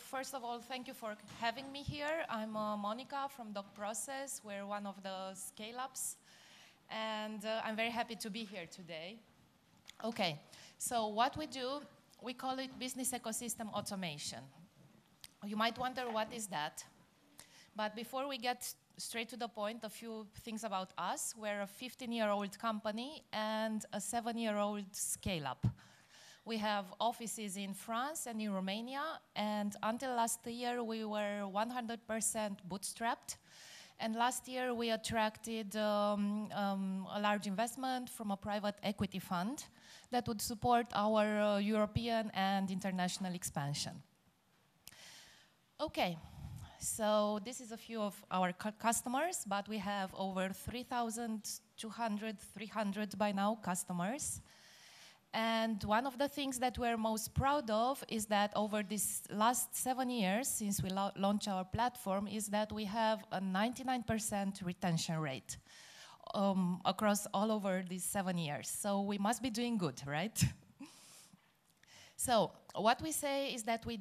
first of all, thank you for having me here. I'm Monica from DocProcess. We're one of the scale-ups, and I'm very happy to be here today. Okay, so what we do, we call it business ecosystem automation. You might wonder what is that, but before we get straight to the point, a few things about us. We're a 15-year-old company and a 7-year-old scale-up. We have offices in France and in Romania, and until last year we were 100% bootstrapped. And last year we attracted a large investment from a private equity fund that would support our European and international expansion. Okay, so this is a few of our customers, but we have over 300 by now customers. And one of the things that we're most proud of is that over these last 7 years, since we launched our platform, is that we have a 99% retention rate across all over these 7 years. So we must be doing good, right? So what we say is that we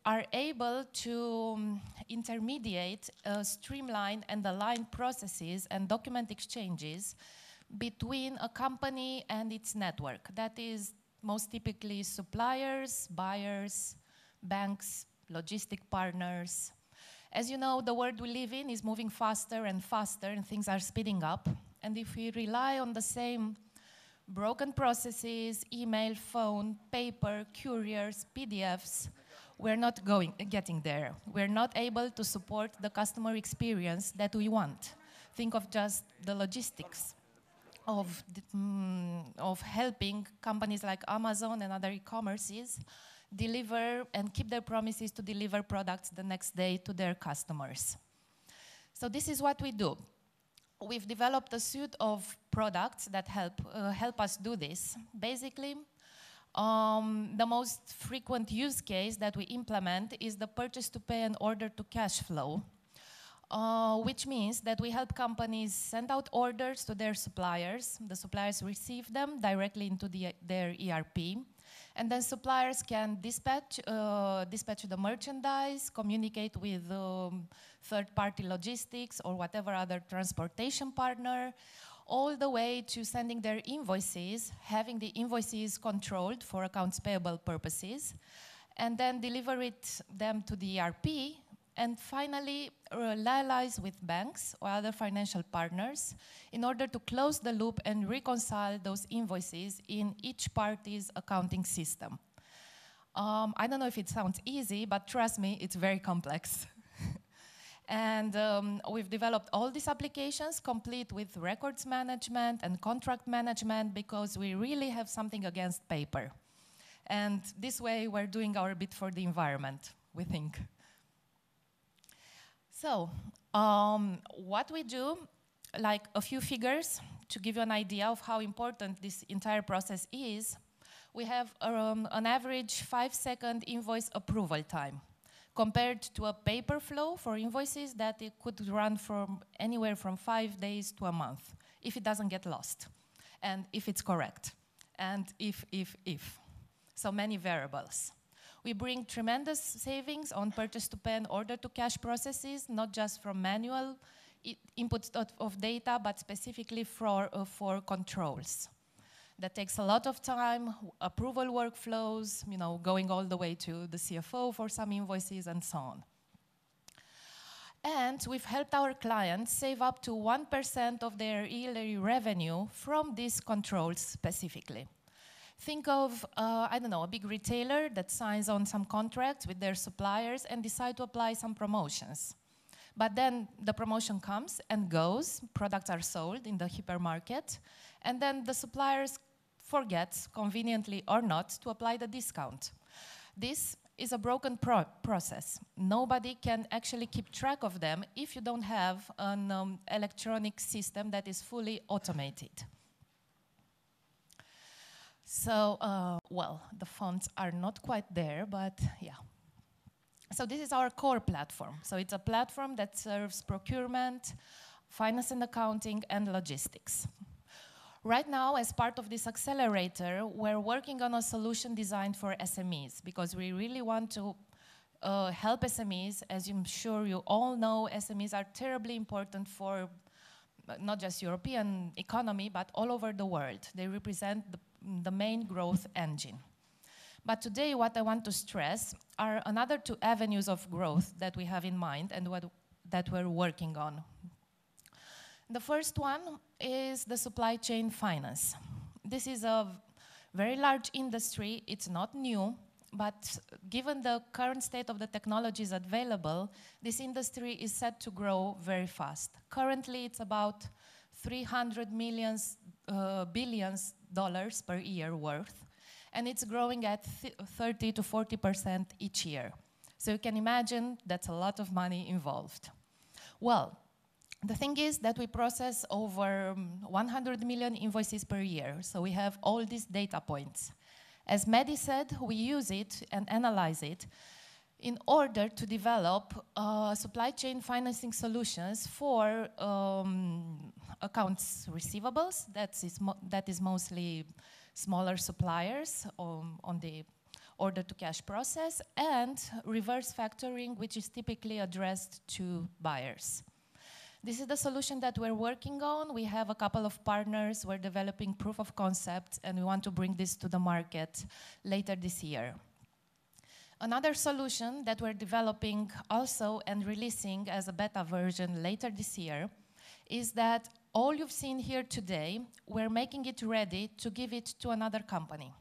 are able to intermediate, streamline and align processes and document exchanges between a company and its network. That is most typically suppliers, buyers, banks, logistic partners. As you know, the world we live in is moving faster and faster, and things are speeding up. And if we rely on the same broken processes, email, phone, paper, couriers, PDFs, we're not getting there. We're not able to support the customer experience that we want. Think of just the logistics of helping companies like Amazon and other e-commerces deliver and keep their promises to deliver products the next day to their customers. So this is what we do. We've developed a suite of products that help us do this. Basically, the most frequent use case that we implement is the purchase to pay and order to cash flow. Which means that we help companies send out orders to their suppliers. The suppliers receive them directly into their ERP. And then suppliers can dispatch the merchandise, communicate with third-party logistics or whatever other transportation partner, all the way to sending their invoices, having the invoices controlled for accounts payable purposes, and then deliver them to the ERP, and finally liaise with banks or other financial partners in order to close the loop and reconcile those invoices in each party's accounting system. I don't know if it sounds easy, but trust me, it's very complex. And we've developed all these applications complete with records management and contract management because we really have something against paper. And this way we're doing our bit for the environment, we think. So, what we do, like a few figures to give you an idea of how important this entire process is, we have an average 5-second invoice approval time compared to a paper flow for invoices that it could run from anywhere from 5 days to a month if it doesn't get lost and if it's correct and if. So many variables. We bring tremendous savings on purchase to pay and order to cash processes, not just from manual inputs of data, but specifically for controls. That takes a lot of time, approval workflows, going all the way to the CFO for some invoices and so on. And we've helped our clients save up to 1% of their yearly revenue from these controls specifically. Think of, I don't know, a big retailer that signs on some contracts with their suppliers and decide to apply some promotions. But then the promotion comes and goes, products are sold in the hypermarket, and then the suppliers forget, conveniently or not, to apply the discount. This is a broken process. Nobody can actually keep track of them if you don't have an electronic system that is fully automated. So, well, the fonts are not quite there, but yeah. So this is our core platform. So it's a platform that serves procurement, finance and accounting, and logistics. Right now, as part of this accelerator, we're working on a solution designed for SMEs because we really want to help SMEs. As I'm sure you all know, SMEs are terribly important for not just European economy, but all over the world. They represent the main growth engine. But today, what I want to stress are another two avenues of growth that we have in mind and that we're working on. The first one is the supply chain finance. This is a very large industry. It's not new, but given the current state of the technologies available, this industry is set to grow very fast. Currently, it's about $300 billion per year worth, and it's growing at 30 to 40% each year. So you can imagine that's a lot of money involved. Well, the thing is that we process over 100 million invoices per year, so we have all these data points. As Mehdi said, we use it and analyze it in order to develop supply chain financing solutions for accounts receivables. That is mostly smaller suppliers on the order-to-cash process, and reverse factoring, which is typically addressed to buyers. This is the solution that we're working on. We have a couple of partners. We're developing proof of concept, and we want to bring this to the market later this year. Another solution that we're developing also and releasing as a beta version later this year is that all you've seen here today, we're making it ready to give it to another company,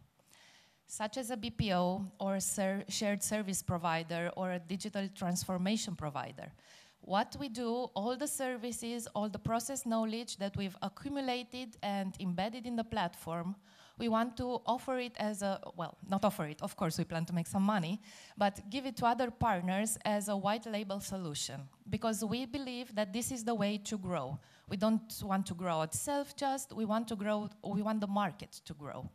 such as a BPO or a shared service provider or a digital transformation provider. What we do, all the services, all the process knowledge that we've accumulated and embedded in the platform, we want to offer it as a, well, not offer it, of course we plan to make some money, but give it to other partners as a white label solution, because we believe that this is the way to grow. We don't want to grow itself just, we want to grow, we want the market to grow.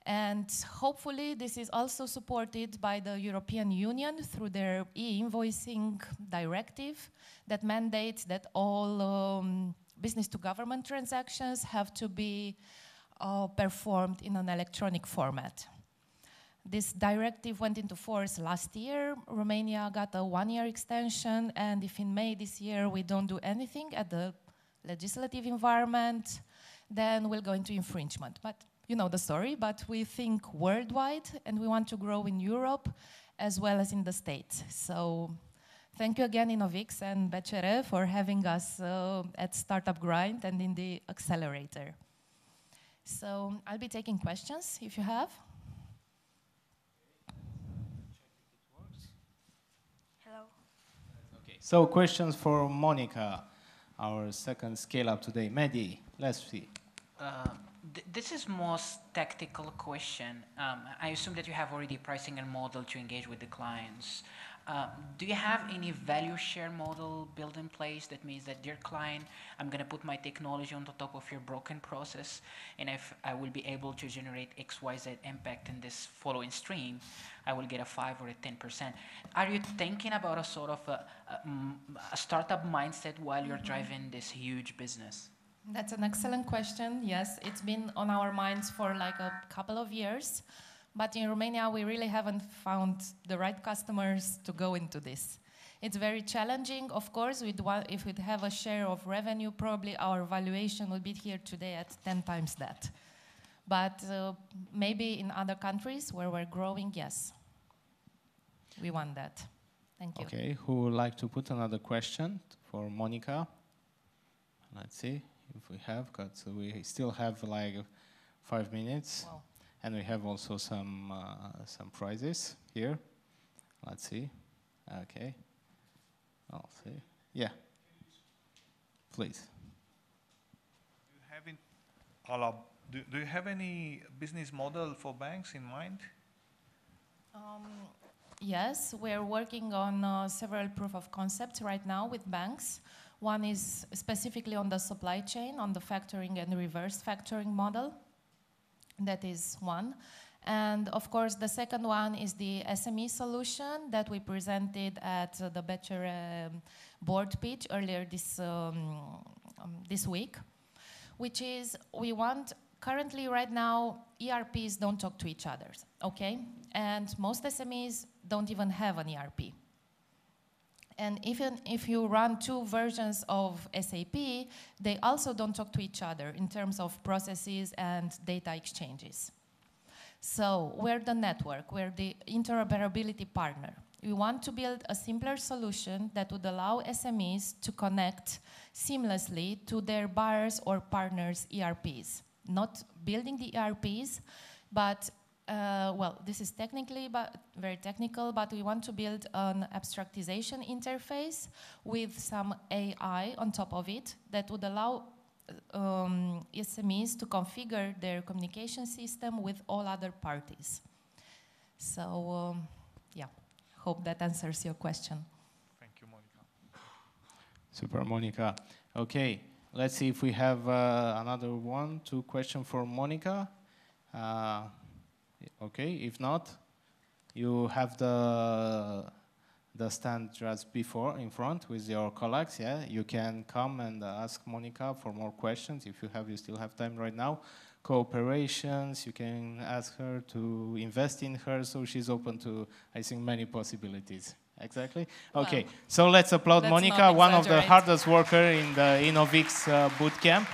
And hopefully this is also supported by the European Union through their e-invoicing directive that mandates that all business-to-government transactions have to be performed in an electronic format. This directive went into force last year. Romania got a one-year extension, and if in May this year we don't do anything at the legislative environment, then we'll go into infringement. But you know the story, but we think worldwide, and we want to grow in Europe as well as in the States. So thank you again, InnovX and BCR, for having us at Startup Grind and in the accelerator. So I'll be taking questions if you have. Hello. Okay, so questions for Monica, our second scale-up today. Mehdi, let's see. This is most tactical question. I assume that you have already pricing and model to engage with the clients. Do you have any value share model built in place that means that, dear client, I'm going to put my technology on the top of your broken process, and if I will be able to generate XYZ impact in this following stream, I will get a 5 or a 10%. Are you thinking about a sort of a startup mindset while you're driving this huge business? That's an excellent question. Yes, it's been on our minds for like a couple of years. But in Romania, we really haven't found the right customers to go into this. It's very challenging. Of course, if we'd have a share of revenue, probably our valuation would be here today at 10 times that. But maybe in other countries where we're growing, yes. We want that. Thank you. Okay, who would like to put another question for Monica? Let's see if we have, because we still have like 5 minutes. Wow. And we have also some prizes here. Let's see. Okay. I'll see. Yeah. Please. Do you have any business model for banks in mind? Yes, we're working on several proof of concepts right now with banks. One is specifically on the supply chain, on the factoring and reverse factoring model. That is one. And of course, the second one is the SME solution that we presented at the BCR board pitch earlier this week. which is we want, currently right now, ERPs don't talk to each other, okay? And most SMEs don't even have an ERP. And even if you run 2 versions of SAP, they also don't talk to each other in terms of processes and data exchanges. So we're the network, we're the interoperability partner. We want to build a simpler solution that would allow SMEs to connect seamlessly to their buyers or partners' ERPs. Not building the ERPs, but well, this is technically very technical, but we want to build an abstractization interface with some AI on top of it that would allow SMEs to configure their communication system with all other parties. So, yeah, hope that answers your question. Thank you, Monica. Super, Monica. Okay, let's see if we have another 2 questions for Monica. Okay, if not, you have the stand just before in front with your colleagues. Yeah, you can come and ask Monica for more questions if you still have time right now. Cooperations, you can ask her to invest in her, so she's open to, I think, many possibilities. Exactly. Okay, well, so let's applaud Monica, one of the hardest workers in the InnovX bootcamp.